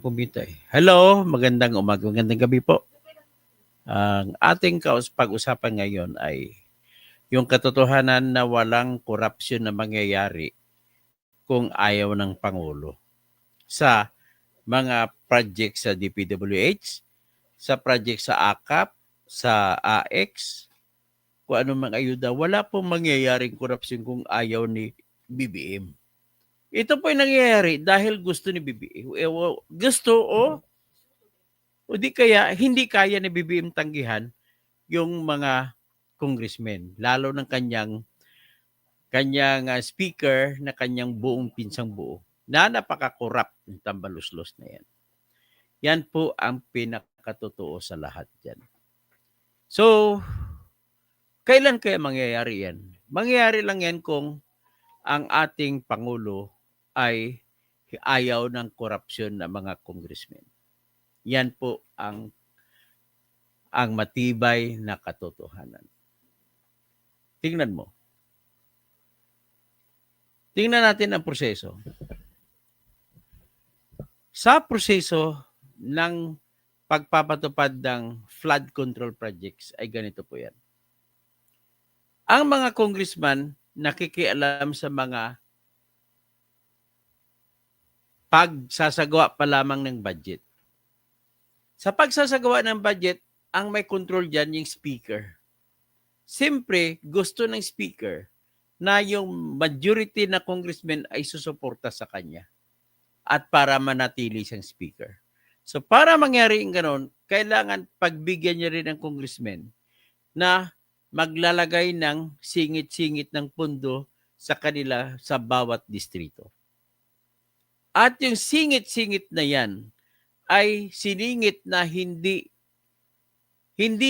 Kumita eh. Hello, magandang umaga, magandang gabi po. Ang ating pag-usapan ngayon ay yung katotohanan na walang korupsyon na mangyayari kung ayaw ng Pangulo sa mga project sa DPWH, sa project sa AKAP, sa AX, kung ano mang ayuda. Wala pong mangyayaring korupsyon kung ayaw ni BBM. Ito po yung nangyayari dahil gusto ni BBM. Gusto o di kaya hindi kaya ni BBM tanggihan yung mga congressmen, lalo ng kanyang speaker na kanyang buong pinsang buo na napaka-corrupt ng tambaluslos na yan. Yan po ang pinakatotoo sa lahat yan. So, kailan kaya mangyayari yan? Mangyayari lang yan kung ang ating Pangulo ay ayaw ng korupsyon ng mga congressmen. Yan po ang matibay na katotohanan. Tingnan mo. Tingnan natin ang proseso. Sa proseso ng pagpapatupad ng flood control projects ay ganito po yan. Ang mga congressman nakikialam sa mga pagsasagawa pa lamang ng budget. Sa pagsasagawa ng budget, ang may control dyan yung speaker. Siyempre, gusto ng speaker na yung majority na congressman ay susuporta sa kanya at para manatili siyang speaker. So para mangyari yung ganon, kailangan pagbigyan niya rin ng congressman na maglalagay ng singit-singit ng pondo sa kanila sa bawat distrito. At yung singit-singit na yan ay siningit na hindi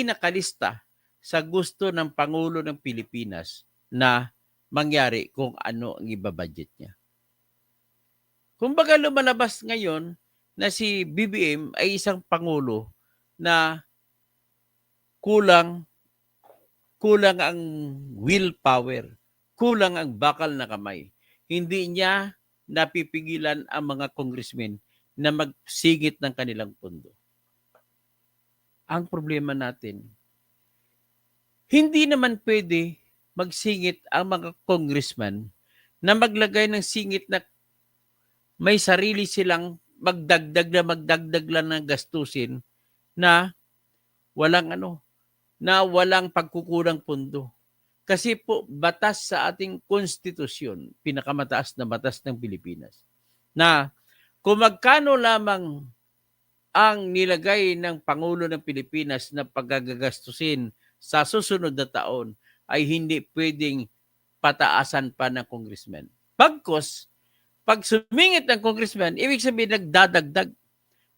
nakalista sa gusto ng Pangulo ng Pilipinas na mangyari kung ano ang ibabudget niya. Kumbaga lumalabas ngayon na si BBM ay isang Pangulo na kulang ang willpower, kulang ang bakal na kamay. Hindi niya napipigilan ang mga congressmen na magsigit ng kanilang pondo. Ang problema natin, hindi naman pwede magsingit ang mga congressman na maglagay ng singit na may sarili silang magdagdag lang ng gastusin na walang pagkukulang pondo. Kasi po, batas sa ating konstitusyon, pinakamataas na batas ng Pilipinas, na kung magkano lamang ang nilagay ng Pangulo ng Pilipinas na paggagastusin sa susunod na taon, ay hindi pwedeng pataasan pa ng congressman. Pagkos, pag sumingit ng congressman, ibig sabihin nagdadagdag.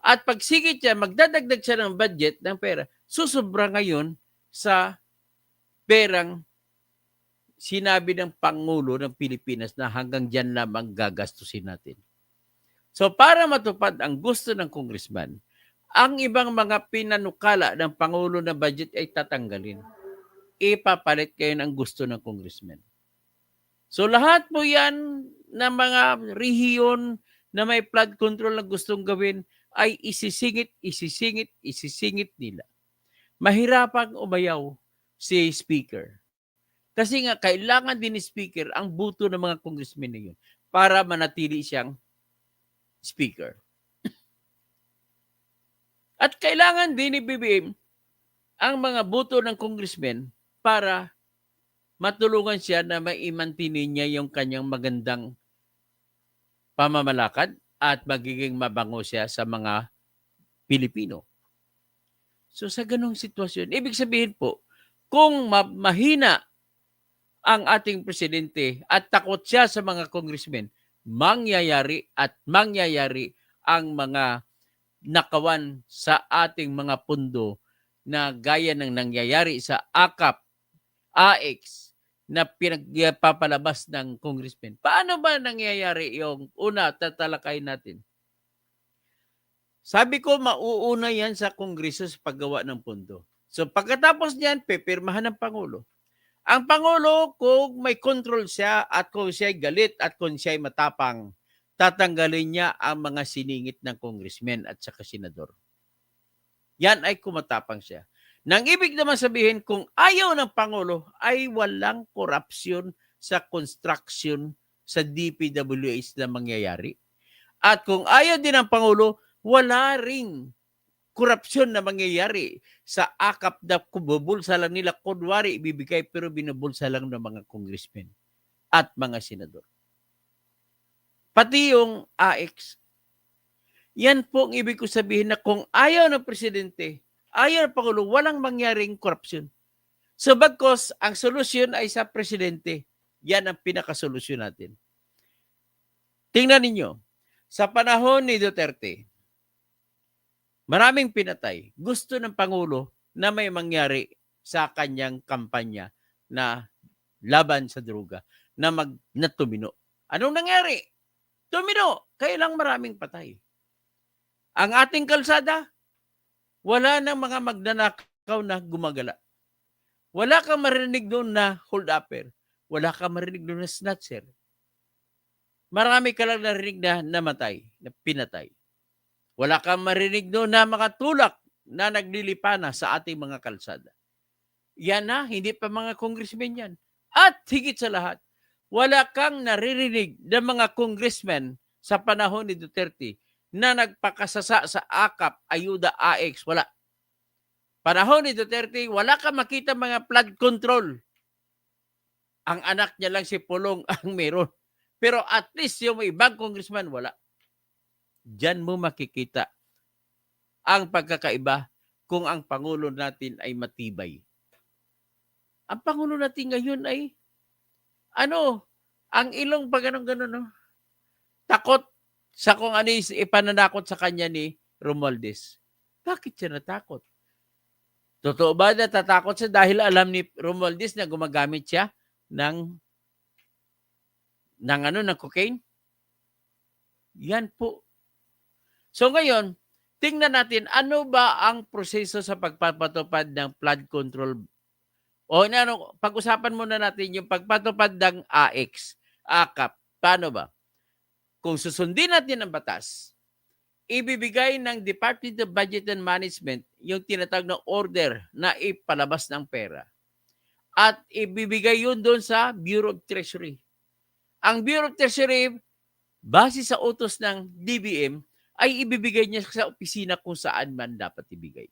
At pag sigit siya, magdadagdag siya ng budget ng pera, susubra ngayon sa perang sinabi ng Pangulo ng Pilipinas na hanggang dyan lamang gagastusin natin. So para matupad ang gusto ng congressman, ang ibang mga pinanukala ng Pangulo na budget ay tatanggalin. Ipapalit kayo ng gusto ng congressman. So lahat po yan na mga rehiyon na may flood control na gustong gawin ay isisingit nila. Mahirapang umayaw si Speaker. Kasi nga, kailangan din ni Speaker ang buto ng mga congressmen na yun para manatili siyang Speaker. At kailangan din ni BBM ang mga buto ng congressmen para matulungan siya na maimantinin niya yung kanyang magandang pamamalakad at magiging mabango siya sa mga Pilipino. So sa ganong sitwasyon, ibig sabihin po, kung mahina ang ating presidente at takot siya sa mga congressmen, mangyayari ang mga nakawan sa ating mga pundo na gaya ng nangyayari sa AKAP, AX na pinagpapalabas ng congressmen. Paano ba nangyayari yung una tatalakay natin? Sabi ko, mauuna yan sa Kongreso sa paggawa ng pondo. So pagkatapos niyan, pipirmahan ng Pangulo. Ang Pangulo, kung may control siya at kung siya ay galit at kung siya ay matapang, tatanggalin niya ang mga siningit ng congressman at saka senador. Yan ay kumatapang siya. Nang ibig naman sabihin, kung ayaw ng Pangulo ay walang korupsyon sa construction sa DPWH na mangyayari. At kung ayaw din ng Pangulo, wala ring korupsyon na mangyayari sa akap na bubulsa lang nila. Kunwari, ibibigay pero binubulsa lang ng mga congressmen at mga senador. Pati yung AX. Yan po ang ibig ko sabihin na kung ayaw ng presidente, ayaw ng Pangulo, walang mangyaring korupsyon. So bagkos, ang solusyon ay sa presidente. Yan ang pinakasolusyon natin. Tingnan ninyo, sa panahon ni Duterte, maraming pinatay. Gusto ng Pangulo na may mangyari sa kanyang kampanya na laban sa droga, na tumino. Anong nangyari? Tumino. Kaya lang maraming patay. Ang ating kalsada, wala nang mga magnanakaw na gumagala. Wala kang marinig doon na hold-upper. Wala kang marinig doon na snatcher. Marami ka lang narinig na namatay, na pinatay. Wala kang marinig doon na makatulak na naglilipana sa ating mga kalsada. Yan na, hindi pa mga congressmen yan. At higit sa lahat, wala kang naririnig ng mga congressmen sa panahon ni Duterte na nagpakasasa sa AKAP, ayuda, AX. Wala. Panahon ni Duterte, wala kang makita mga flood control. Ang anak niya lang si Pulong ang meron. Pero at least yung ibang congressman, wala. Diyan mo makikita ang pagkakaiba kung ang Pangulo natin ay matibay. Ang Pangulo natin ngayon ay, ang ilong pa ganun-ganun, no? Takot sa kung ano ipananakot sa kanya ni Romualdez. Bakit siya natakot? Totoo ba na tatakot siya dahil alam ni Romualdez na gumagamit siya ng cocaine? Yan po. So ngayon, tingnan natin ano ba ang proseso sa pagpapatupad ng flood control. O pag-usapan muna natin yung pagpatupad ng AX, AKAP. Paano ba? Kung susundin natin ang batas, ibibigay ng Department of Budget and Management yung tinatawag na order na ipalabas ng pera. At ibibigay yun doon sa Bureau of Treasury. Ang Bureau of Treasury, base sa utos ng DBM, ay ibibigay niya sa opisina kung saan man dapat ibigay.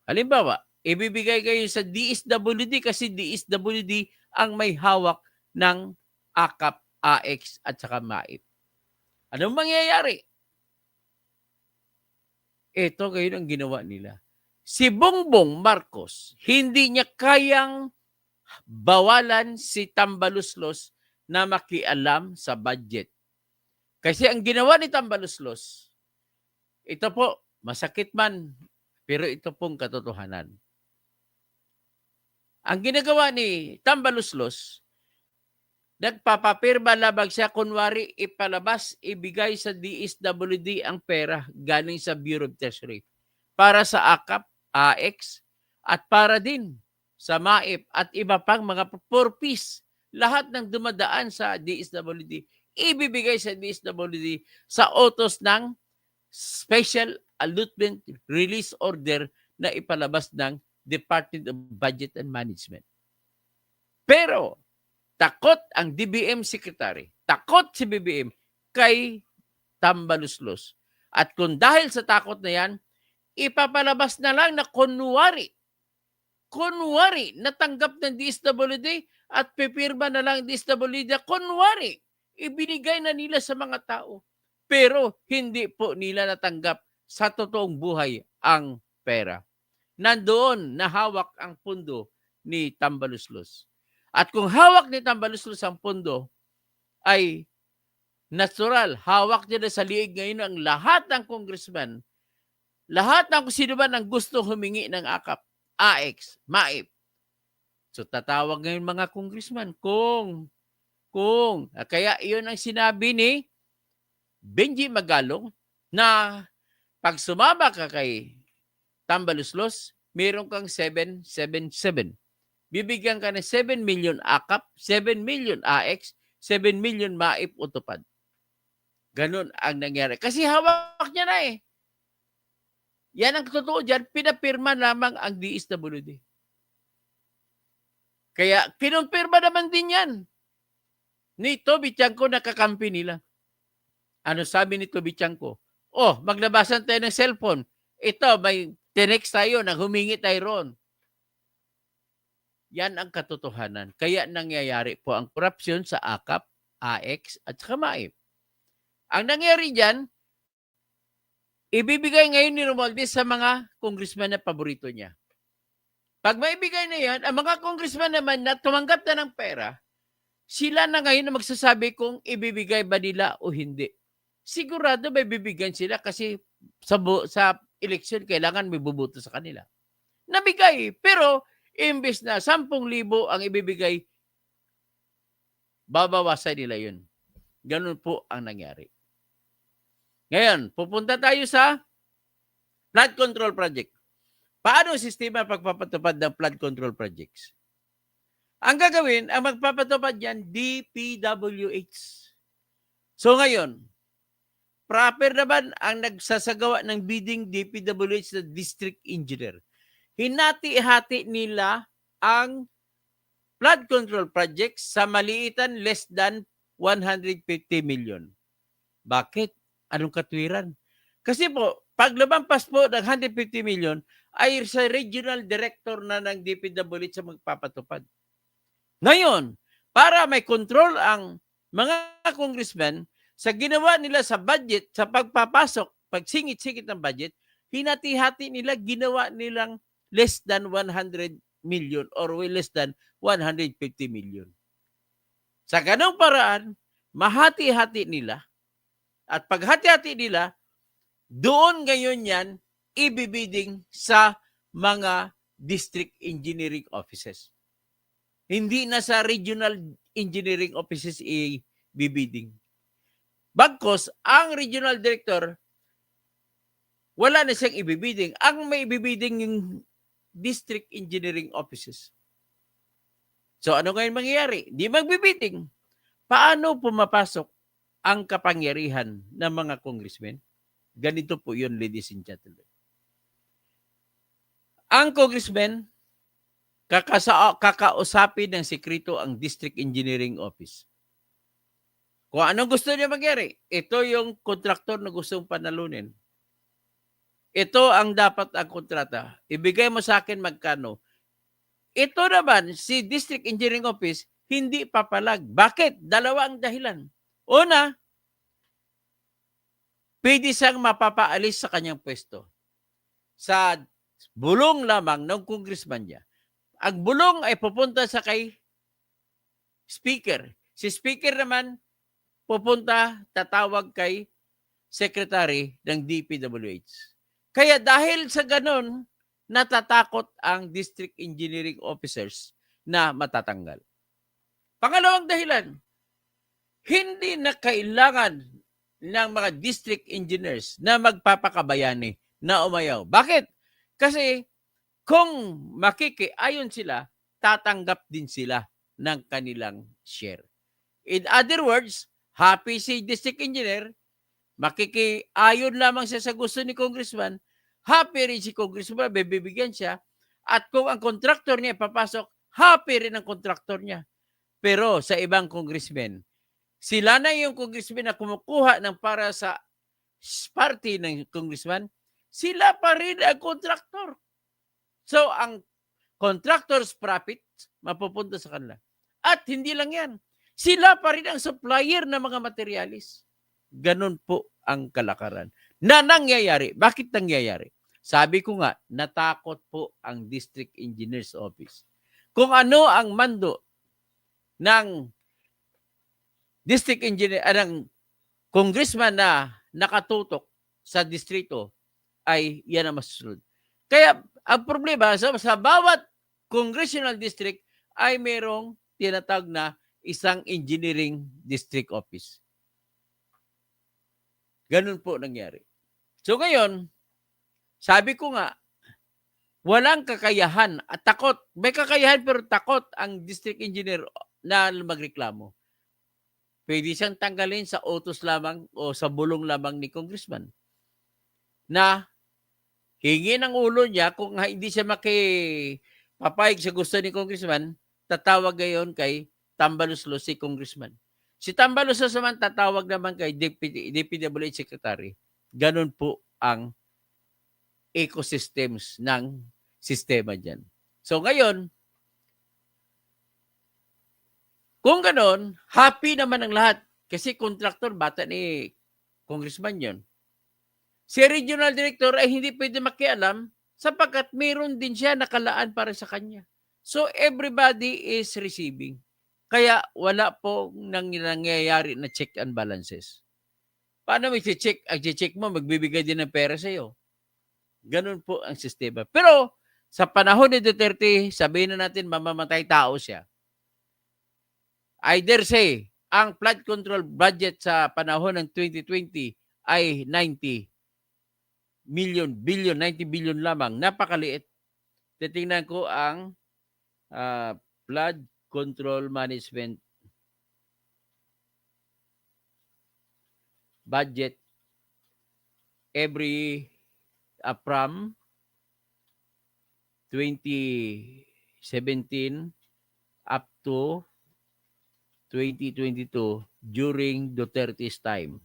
Halimbawa, ibibigay kayo sa DSWD kasi DSWD ang may hawak ng AKAP, AX at saka MAIP. Anong mangyayari? Ito ngayon ang ginawa nila. Si Bongbong Marcos, hindi niya kayang bawalan si Tambaluslos na makialam sa budget. Kasi ang ginawa ni Tambaluslos, ito po, masakit man, pero ito pong katotohanan. Ang ginagawa ni Tambaluslos, nagpapapirma labag siya, kunwari ipalabas, ibigay sa DSWD ang pera galing sa Bureau of Treasury para sa AKAP, AX, at para din sa MAIP at iba pang mga purpose. Lahat ng dumadaan sa DSWD, ibibigay sa DSWD sa utos ng Special Allotment Release Order na ipalabas ng Department of Budget and Management. Pero, takot ang DBM Secretary, takot si BBM kay Tambaluslos. At kung dahil sa takot na yan, ipapalabas na lang na kunwari natanggap ng DSWD at pipirma na lang DSWD na kunwari ibinigay na nila sa mga tao. Pero hindi po nila natanggap sa totoong buhay ang pera. Nandoon na hawak ang pundo ni Tambaluslos. At kung hawak ni Tambaluslos ang pundo, ay natural, hawak niya na sa liig ngayon ang lahat ng congressman, lahat ng sino man ang gusto humingi ng AKAP, AX, MAIP. So tatawag ngayon mga congressman kung kaya iyon ang sinabi ni Benji Magalong na pag sumama ka kay Tambaluslos, meron kang 777. Bibigyan ka ng 7 million AKAP, 7 million AX, 7 million MAIP utupad. Ganun ang nangyari. Kasi hawak niya na eh. Yan ang totoo dyan, pinapirma lamang ang DSWD. Kaya kinumpirma naman din yan ni Toby Chanko na kakampi nila. Ano sabi ni Toby Chanko? Oh, maglabasan tayo ng cellphone. Ito, may tinext tayo, humingi tayo roon. Yan ang katotohanan. Kaya nangyayari po ang korupsyon sa AKAP, AX, at saka MAIP. Ang nangyari dyan, ibibigay ngayon ni Romualdez sa mga congressman na paborito niya. Pag maibigay na yan, ang mga congressman naman na tumanggap na ng pera, sila na ngayon na magsasabi kung ibibigay ba nila o hindi. Sigurado may bibigyan sila kasi sa eleksyon kailangan may bubuto sa kanila. Nabigay, pero imbes na 10,000 ang ibibigay, babawasan nila yun. Ganun po ang nangyari. Ngayon, pupunta tayo sa flood control project. Paano ang sistema pagpapatupad ng flood control projects? Ang gagawin, ang magpapatupad yan, DPWH. So ngayon, proper naman ang nagsasagawa ng bidding DPWH na district engineer. Hinati-hati nila ang flood control projects sa maliitan less than 150 million. Bakit? Anong katwiran? Kasi po, pag lumampas po ng 150 million, ay sa regional director na ng DPWH sa magpapatupad. Ngayon, para may control ang mga congressmen sa ginawa nila sa budget, sa pagpapasok, pagsingit-singit ng budget, hinati-hati nila, ginawa nilang less than 100 million or less than 150 million. Sa ganong paraan, mahati-hati nila at paghati-hati nila, doon ngayon yan ibibiding sa mga district engineering offices. Hindi na sa regional engineering offices ibibiding. Bagkos, ang regional director, wala na siyang ibibiding. Ang may ibibiding yung district engineering offices. So ano ngayon mangyayari? Di magbibiding. Paano pumapasok ang kapangyarihan ng mga congressmen? Ganito po yun, ladies and gentlemen. Ang congressman, kakausapin ng sekreto ang District Engineering Office. Kung anong gusto niya mangyari, ito yung kontraktor na gustong panalunin. Ito ang dapat ang kontrata. Ibigay mo sa akin magkano. Ito naman, si District Engineering Office, hindi papalag. Bakit? Dalawa ang dahilan. Una, pwede siyang mapapaalis sa kanyang pwesto. Sa bulong lamang ng congressman niya. Ang bulong ay pupunta sa kay speaker. Si speaker naman pupunta, tatawag kay secretary ng DPWH. Kaya dahil sa ganon, natatakot ang district engineering officers na matatanggal. Pangalawang dahilan, hindi na kailangan ng mga district engineers na magpapakabayani na umayaw. Bakit? Kasi kung makikiayon sila, tatanggap din sila ng kanilang share. In other words, happy si district engineer, makikiayon lamang siya sa gusto ni congressman, happy rin si congressman, bibigyan siya, at kung ang contractor niya papasok, happy rin ang contractor niya. Pero sa ibang congressmen, sila na yung congressman na kumukuha ng para sa party ng congressman, sila pa rin ang contractor. So, ang contractor's profit mapupunta sa kanila. At hindi lang yan. Sila pa rin ang supplier ng mga materialis. Ganon po ang kalakaran na nangyayari. Bakit nangyayari? Sabi ko nga, natakot po ang District Engineer's Office. Kung ano ang mando ng District Engineer, ng congressman na nakatutok sa distrito, ay yan ang masusunod. Kaya ang problema sa bawat congressional district ay mayroong tinatawag na isang engineering district office. Ganun po nangyari. So ngayon, sabi ko nga, walang kakayahan at takot. May kakayahan pero takot ang district engineer na magreklamo. pwede siyang tanggalin sa utos lamang o sa bulong lamang ni congressman na hingi ng ulo niya kung hindi siya papayag sa gusto ni congressman, tatawag ngayon kay Tambaluslos si congressman. Si Tambaluslos naman tatawag naman kay DPWH Secretary. Ganun po ang ecosystems ng sistema dyan. So ngayon, kung ganon, happy naman ang lahat. Kasi contractor, bata ni congressman yon. Si regional director ay hindi pwede makialam sapagkat mayroon din siya nakalaan para sa kanya. So everybody is receiving. Kaya wala po nangyayari na check and balances. Paano mo i-check? Ang check mo, magbibigay din ng pera sa iyo. Ganun po ang sistema. Pero sa panahon ni Duterte, sabihin na natin mamamatay tao siya. I dare say, ang flood control budget sa panahon ng 2020 ay 90 billion lamang. Napakaliit. Titingnan ko ang flood control management budget every from 2017 up to 2022 during Duterte's time.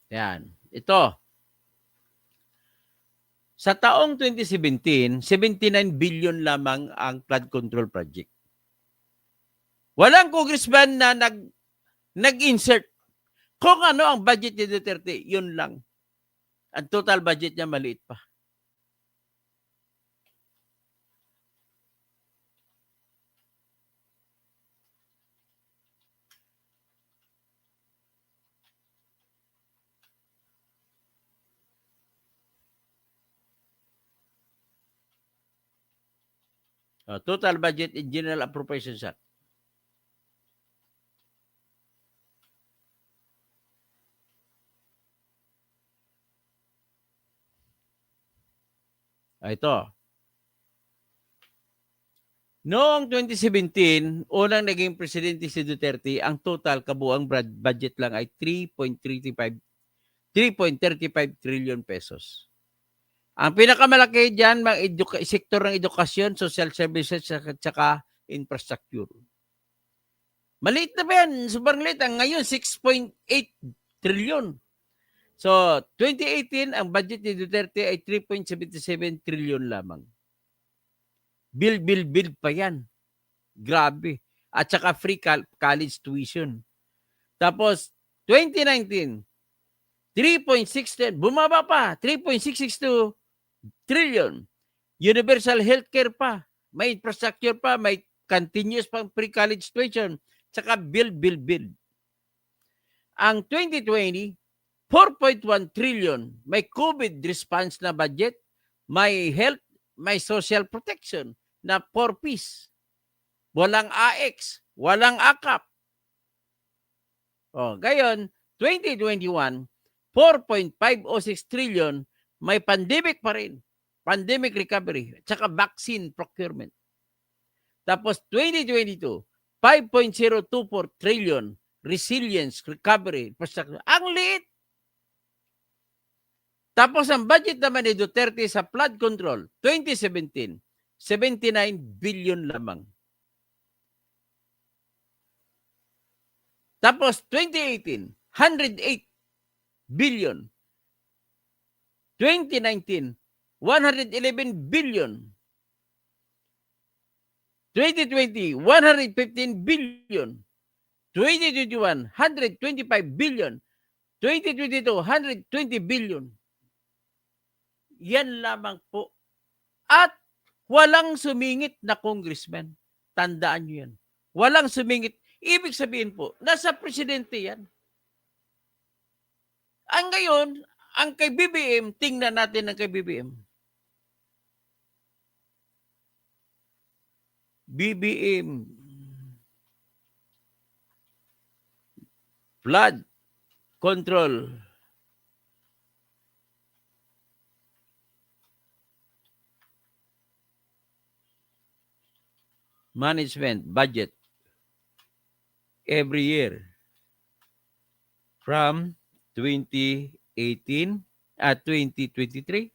Yan. Ito. Sa taong 2017, 79 billion lamang ang flood control project. Walang congressman na nag-insert. Kung ano ang budget ni Duterte, yun lang. Ang total budget niya maliit pa. Total budget in General Appropriations Act. Ito. Noong 2017, unang naging presidente si Duterte, ang total kabuang budget lang ay 3.35 trillion pesos. Ang pinakamalaki diyan, sektor ng edukasyon, social services, at saka infrastructure. Maliit na ba yan? Sobrang liit. Ngayon, 6.8 trillion. So, 2018, ang budget ni Duterte ay 3.77 trillion lamang. Build pa yan. Grabe. At saka free college tuition. Tapos, 2019, 3.6, bumaba pa, 3.662 trillion. Universal healthcare pa, may infrastructure pa, may continuous pang pre-college tuition, tsaka build. Ang 2020, 4.1 trillion, may COVID response na budget, may health, may social protection na 4Ps. Walang AX, walang AKAP. Gayon, 2021, 4.506 trillion, may pandemic pa rin. Pandemic recovery, tsaka vaccine procurement. Tapos 2022, 5.024 trillion, resilience, recovery, infrastructure. Ang liit. Tapos ang budget naman ni Duterte sa flood control, 2017, 79 billion lamang. Tapos 2018, 108 billion. 2019, 111 billion. 2020, 115 billion. 2021, 125 billion. 2022, 120 billion. Yan lamang po. At walang sumingit na congressman. Tandaan nyo yan. Walang sumingit. Ibig sabihin po, nasa presidente yan. Ang ngayon, ang kay BBM, tingnan natin ang kay BBM. BBM. Flood control. management budget every year from 2018 at 2023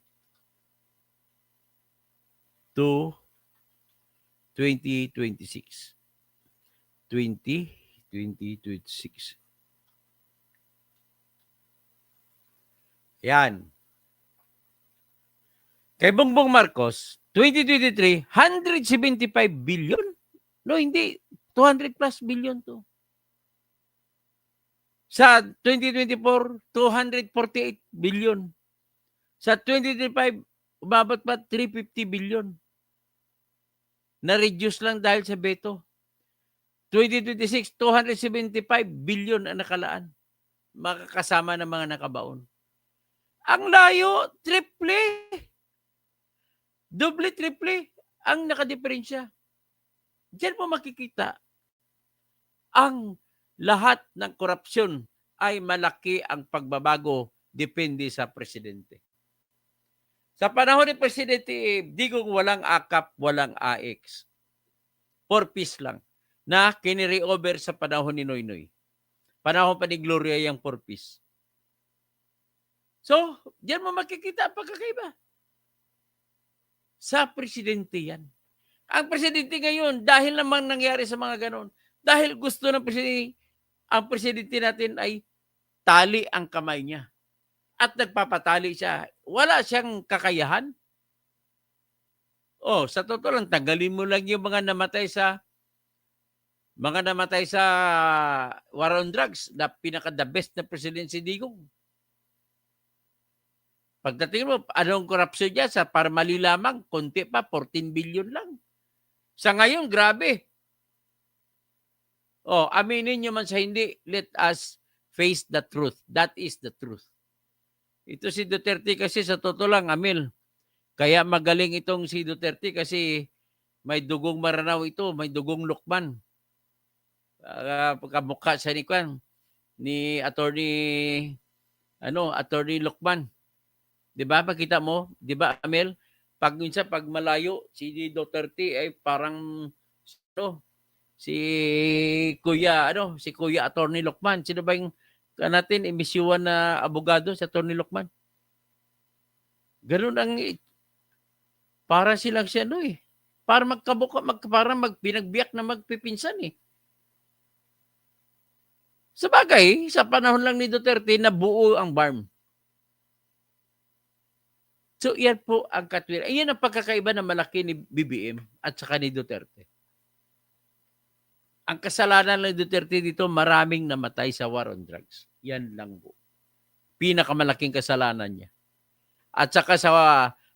to 2026. 2026. Yan. Kay Bongbong Marcos, 2023, 175 billion? No, hindi. 200 plus billion to. Sa 2024, 248 billion. Sa 2025, umabot pa 350 billion. Na-reduce lang dahil sa veto. 2026, 275 billion ang nakalaan. Makakasama ng mga nakabaon. Ang layo, triple. Doble, triple ang nakadiferensya. Diyan mo makikita ang lahat ng korupsyon ay malaki ang pagbabago depende sa presidente. Sa panahon ni Presidente Digong, walang AKAP, walang AX. 4 piece lang na kiniri-over sa panahon ni Noynoy. Panahon pa ni Gloria yung 4 piece. So, diyan mo makikita ang pagkakaiba. Sa presidente yan. Ang presidente ngayon, dahil naman nangyari sa mga ganon, dahil gusto ng presidente, ang presidente natin ay tali ang kamay niya. At nagpapatali siya. Wala siyang kakayahan. Oh, sa totoo lang, tanggalin mo lang yung mga namatay sa war on drugs na pinaka-the best na president si Digong. Pagdating mo, anong korupsyon niya? Sa Parmali lamang, konti pa, 14 billion lang. Sa ngayon, grabe. Oh, aminin nyo man sa hindi, let us face the truth. That is the truth. Ito si Duterte kasi sa totoo lang, Amil. Kaya magaling itong si Duterte kasi may dugong Maranao ito, may dugong Lukman. Pagkamukha sa ni Attorney Lukman. 'Di ba? Pakita mo, 'di ba, Amel? Pag malayo si Duterte ay parang si Kuya Attorney Lukman. Sino ba yung natin imisyuan na abogado sa Attorney Lukman? Ganun ang para silang siya para para magpinagbiyak na magpipinsan Sa bagay, sa panahon lang ni Duterte nabuo ang BARM. So, yan po ang katwiran. Iyan ang pagkakaiba na malaki ni BBM at saka ni Duterte. Ang kasalanan ng Duterte dito, maraming namatay sa war on drugs. Yan lang po. Pinakamalaking kasalanan niya. At saka sa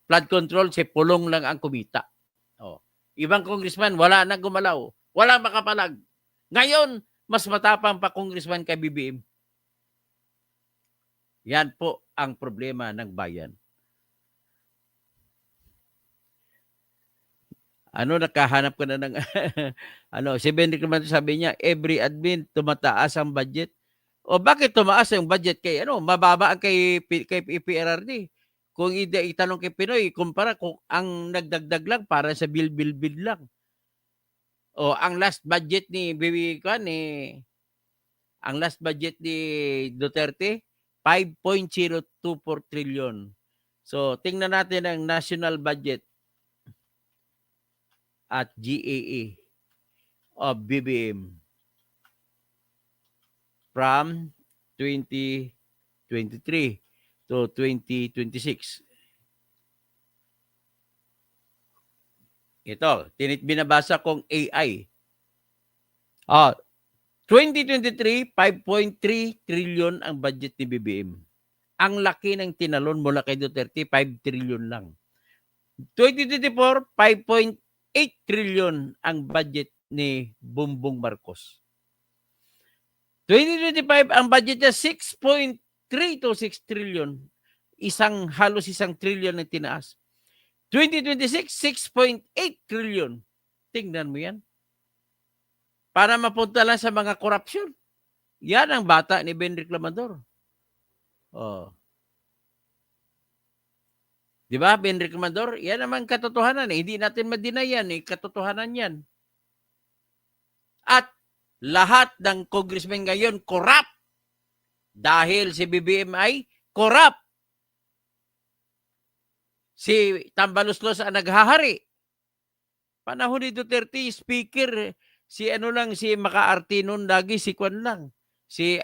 flood control, si Pulong lang ang kumita. Oh. Ibang congressman, wala nang gumalaw. Wala makapalag. Ngayon, mas matapang pa congressman kay BBM. Yan po ang problema ng bayan. Nakahanap ko na ng si Benrick naman sabi niya, every admin tumataas ang budget. O bakit tumaas yung budget kay mababa ang kay PRRD. Kung itanong kay Pinoy, kumpara kung ang nagdagdag lang para sa bill lang. O ang last budget ni ang last budget ni Duterte 5.024 trillion. So tingnan natin ang national budget at GAA of BBM from 2023 to 2026. Ito, binabasa kong AI. 2023, 5.3 trillion ang budget ni BBM. Ang laki ng tinalon mula kay Duterte, 5 trillion lang. 2024, 5.8 trillion ang budget ni Bongbong Marcos. 2025, ang budget niya 6.3 to 6 trillion. Halos isang trillion na tinaas. 2026, 6.8 trillion. Tingnan mo yan. Para mapunta lang sa mga korupsyon. Yan ang bata ni Benrick Lamador. Oh. Di ba, Benrick Lamador? Yan naman katotohanan. Hindi natin ma-deny yan. Katotohanan yan. At lahat ng congressman ngayon corrupt dahil si BBM ay corrupt. Si Tambaluslos ang naghahari. Panahon ni Duterte, speaker, si Macaarte nun lagi, si Kwan lang. Si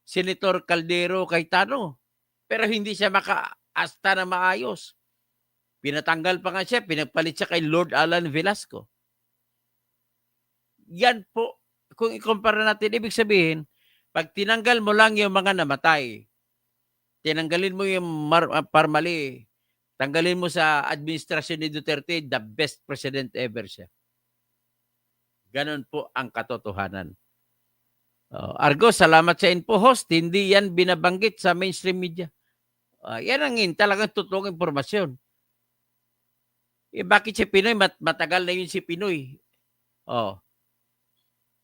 Senator Caldero Cayetano. Pero hindi siya makaasta na maayos. Pinatanggal pa nga siya, pinagpalit siya kay Lord Alan Velasco. Yan po, kung ikumpara natin, ibig sabihin, pag tinanggal mo lang yung mga namatay, tinanggalin mo yung Parmali, tanggalin mo sa administrasyon ni Duterte, the best president ever siya. Ganon po ang katotohanan. Argo, salamat sa info, host. Hindi yan binabanggit sa mainstream media. Yan ang talagang totoong impormasyon. Bakit si Pinoy? Matagal na yun si Pinoy.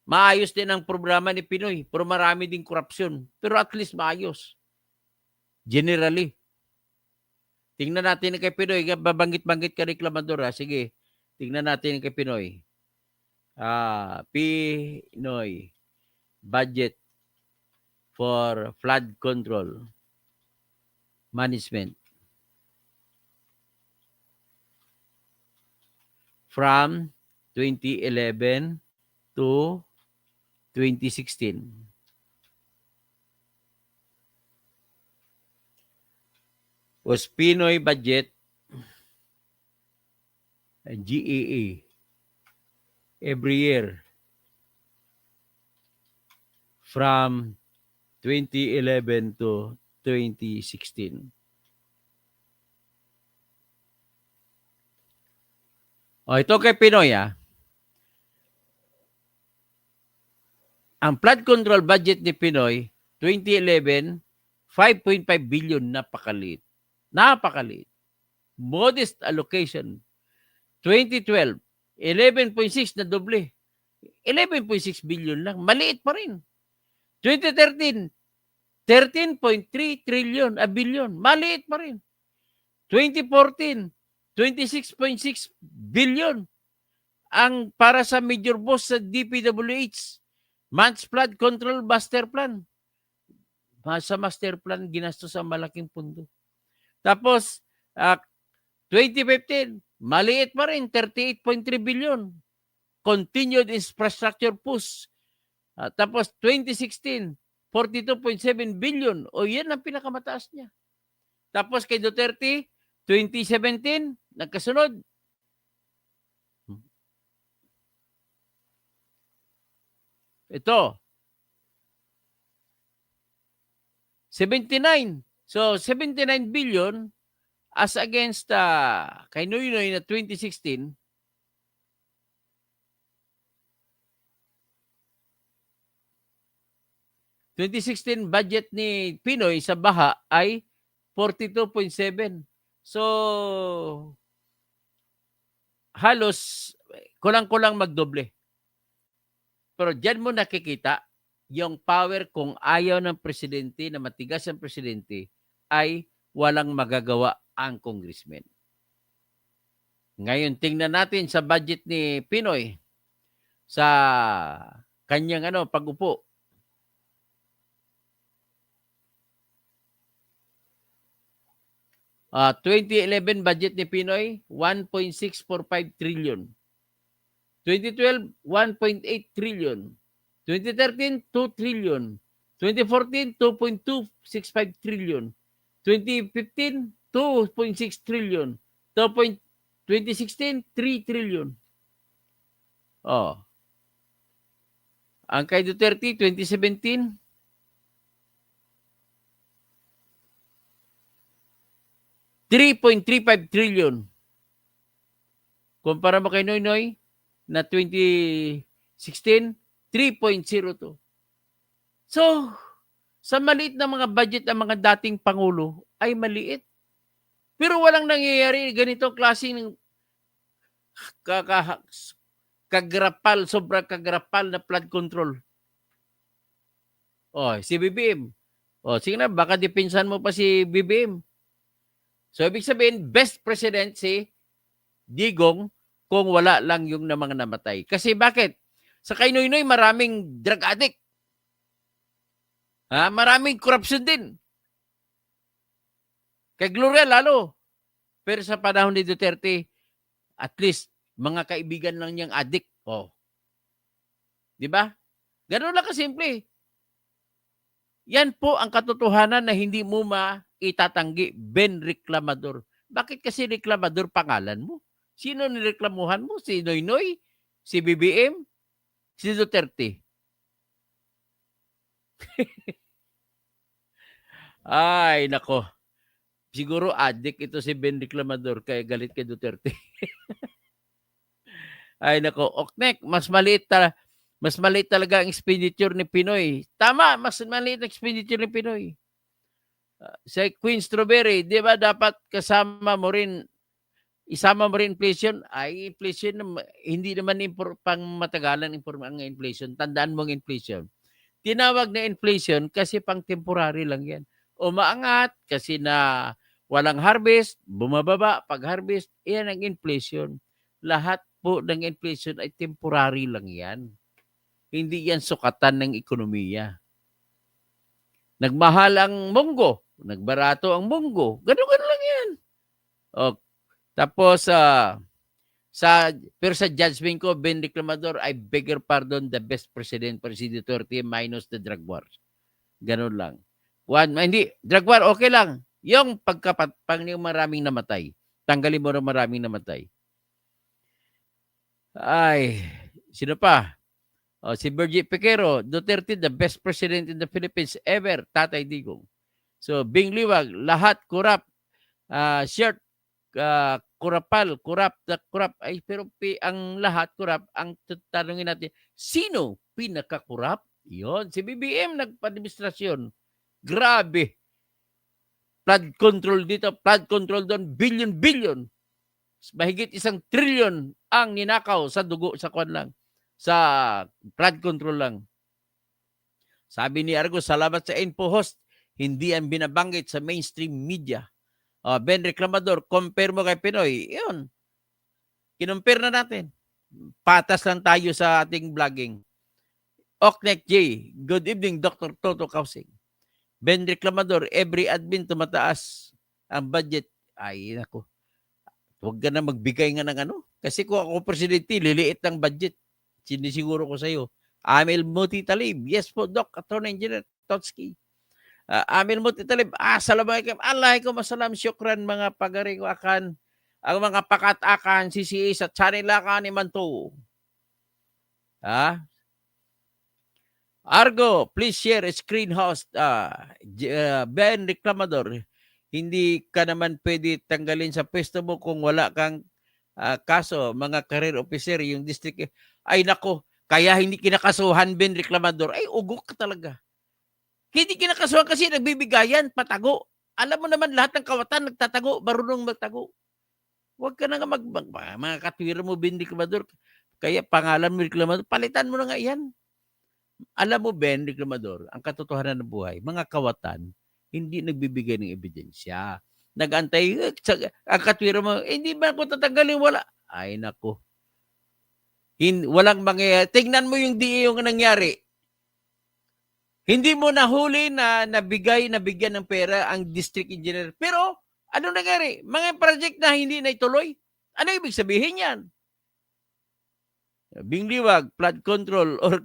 Maayos din ang programa ni Pinoy, pero marami din korupsyon. Pero at least maayos. Generally. Tingnan natin kay Pinoy. Babanggit-banggit ka reklamador. Sige, tingnan natin kay Pinoy. Pinoy budget for flood control management from 2011 to 2016. Was Pinoy budget GEA every year from 2011 to 2016. Ito kay Pinoy Ang flood control budget ni Pinoy 2011 5.5 billion, napakaliit. Napakaliit. Modest allocation. 2012 11.6 na doble. 11.6 billion lang. Maliit pa rin. 2013, 13.3 trillion, a billion. Maliit pa rin. 2014, 26.6 billion. Ang para sa major boss sa DPWH, Man's Flood Control Master Plan. Sa master plan, ginastos ang malaking pundo. Tapos, 2015, maliit pa rin, 38.3 billion. Continued infrastructure push. Tapos 2016, 42.7 billion. O yan ang pinakamataas niya. Tapos kay Duterte, 2017, nagkasunod. Ito. 79. So, 79 billion as against kay Noynoy na 2016, 2016 budget ni Pinoy sa baha ay 42.7. So, halos kulang-kulang magdoble. Pero diyan mo nakikita yung power kung ayaw ng presidente na matigas ang presidente ay walang magagawa ang congressman. Ngayon, tingnan natin sa budget ni Pinoy sa kanyang pag-upo. Uh, 2011 budget ni Pinoy, 1.645 trillion. 2012, 1.8 trillion. 2013, 2 trillion. 2014, 2.265 trillion. 2015, 2.6 trillion. 2016, 3 trillion. Ang kay Duterte, 2017, 3.35 trillion. Kumpara mo kay Noynoy na 2016, 3.02. So, sa maliit na mga budget ng mga dating Pangulo ay maliit. Pero walang nangyayari ganitong klaseng kagrapal, sobrang kagrapal na flood control. Si BBM. Sige na, baka dipinsan mo pa si BBM. So, ibig sabihin, best president si Digong kung wala lang yung mga namatay. Kasi bakit? Sa kay Noynoy, maraming drug addict. Maraming corruption din. Kay Gloria lalo. Pero sa panahon ni Duterte, at least, mga kaibigan lang niyang addict. Oh. Di ba? Ganun lang kasimple. Yan po ang katotohanan na hindi mo maitatanggi. Ben Reklamador. Bakit kasi Reklamador pangalan mo? Sino nireklamuhan mo? Si Noynoy? Si BBM? Si Duterte? Ay, nako. Siguro addict ito si Ben Reklamador kaya galit kay Duterte. Ay, nako. Oknek, mas maliit talaga ang expenditure ni Pinoy. Tama, mas maliit ang expenditure ni Pinoy. Sa Queen Strawberry, di ba dapat isama mo rin inflation? Ay, inflation, hindi naman pang matagalan ang inflation. Tandaan mo ang inflation. Tinawag na inflation kasi pang temporary lang yan. Umaangat kasi na walang harvest, bumababa pag harvest, yan ang inflation. Lahat po ng inflation ay temporary lang yan. Hindi yan sukatan ng ekonomiya. Nagmahal ang munggo, nagbarato ang munggo. Ganun lang yan. O, tapos, pero sa judgment ko, Ben Reklamador, I beg your pardon, the best president, President Duterte minus the drug wars. Ganun lang. Hindi, drug war, okay lang. Yung yung maraming namatay. Tanggalin mo na maraming namatay. Ay, sino pa? Si Virgie Pequero, Duterte, the best president in the Philippines ever, Tatay Digong. So, Bing Liwag, lahat corrupt, shirt, corrupt. Ay, pero ang lahat corrupt, ang tatanungin natin, sino pinaka-corrupt? Yun, si BBM nagpa-administrasyon. Grabe. Flood control dito, flood control doon, billion. Mahigit 1 trillion ang ninakaw sa dugo, sa kwan lang. Sa flood control lang. Sabi ni Argo, salamat sa info host. Hindi ang binabanggit sa mainstream media. Ben Reklamador, compare mo kay Pinoy. Yun. Kinumpare na natin. Patas lang tayo sa ating vlogging. Oknek J, good evening Dr. Toto Kausing. Ben Reklamador, every admin tumataas ang budget. Ay, nako. Huwag ka na magbigay nga ng ano. Kasi kung ako presidente, liliit ang budget. Sinisiguro ko sa iyo. Amil Muti Talib. Yes po, Doc. Attorney Engineer Totsky. Amil Muti Talib. Assalamualaikum. Alaikum assalam. Syukran mga pagari ko akan. Ang mga pakat-akan, sisi sa channel akan ni Manto. Argo, please share screen host. Ben Reklamador. Hindi ka naman pwede tanggalin sa pwesto mo kung wala kang kaso, mga career officer, yung district. Ay nako, kaya hindi kinakasuhan Ben Reklamador. Ay, ugok ka talaga. Hindi kinakasuhan kasi nagbibigayan, patago. Alam mo naman lahat ng kawatan nagtatago, marunong magtago. Huwag ka na nga mga katwira mo Ben Reklamador. Kaya pangalan mo Reklamador, palitan mo na nga yan. Alam mo Ben Reklamador, ang katotohanan ng buhay, mga kawatan, hindi nagbibigay ng ebidensya. Nag-antay, ang katwira mo, hindi ba ako tatanggalin? Wala. Ay, nako. Walang mangyayari. Tingnan mo yung DA yung nangyari. Hindi mo nahuli na nabigyan ng pera ang district engineer. Pero, ano nangyari? Mga project na hindi na ituloy. Ano ibig sabihin yan? Bingliwag, flood control or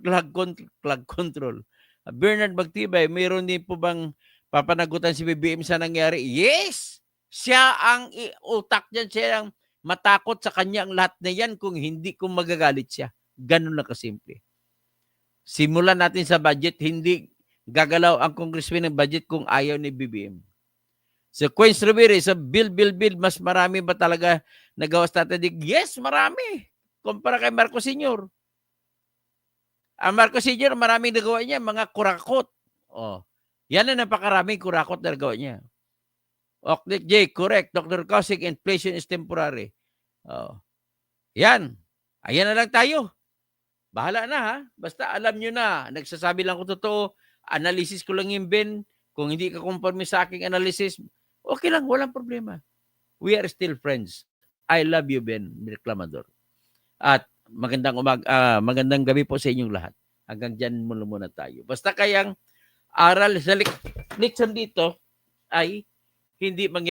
flood control. Bernard Magtibay, mayroon din po bang papanagutan si BBM sa nangyari? Yes! Siya ang utak niyan, siya ang matakot sa kanya ang lahat na yan kung magagalit siya. Ganun lang kasimple. Simulan natin sa budget, hindi gagalaw ang congressman ng budget kung ayaw ni BBM. Sa Queen Strawberry, sa bill, mas marami ba talaga nagawa sa Tatay? Yes, marami. Kumpara kay Marcos Sr. Ang Marcos Sr., maraming nagawa niya, mga kurakot. Yan na napakaraming kurakot na nagawa niya. Oknek J, correct. Dr. Kausing, inflation is temporary. Yan. Ayan na lang tayo. Bahala na ha. Basta alam nyo na. Nagsasabi lang ko totoo. Analysis ko lang yung Ben. Kung hindi ka conforme sa aking analysis, okay lang. Walang problema. We are still friends. I love you, Ben Reklamador. At magandang gabi po sa inyong lahat. Hanggang diyan muna tayo. Basta kayang aral sa leksyon dito ay hindi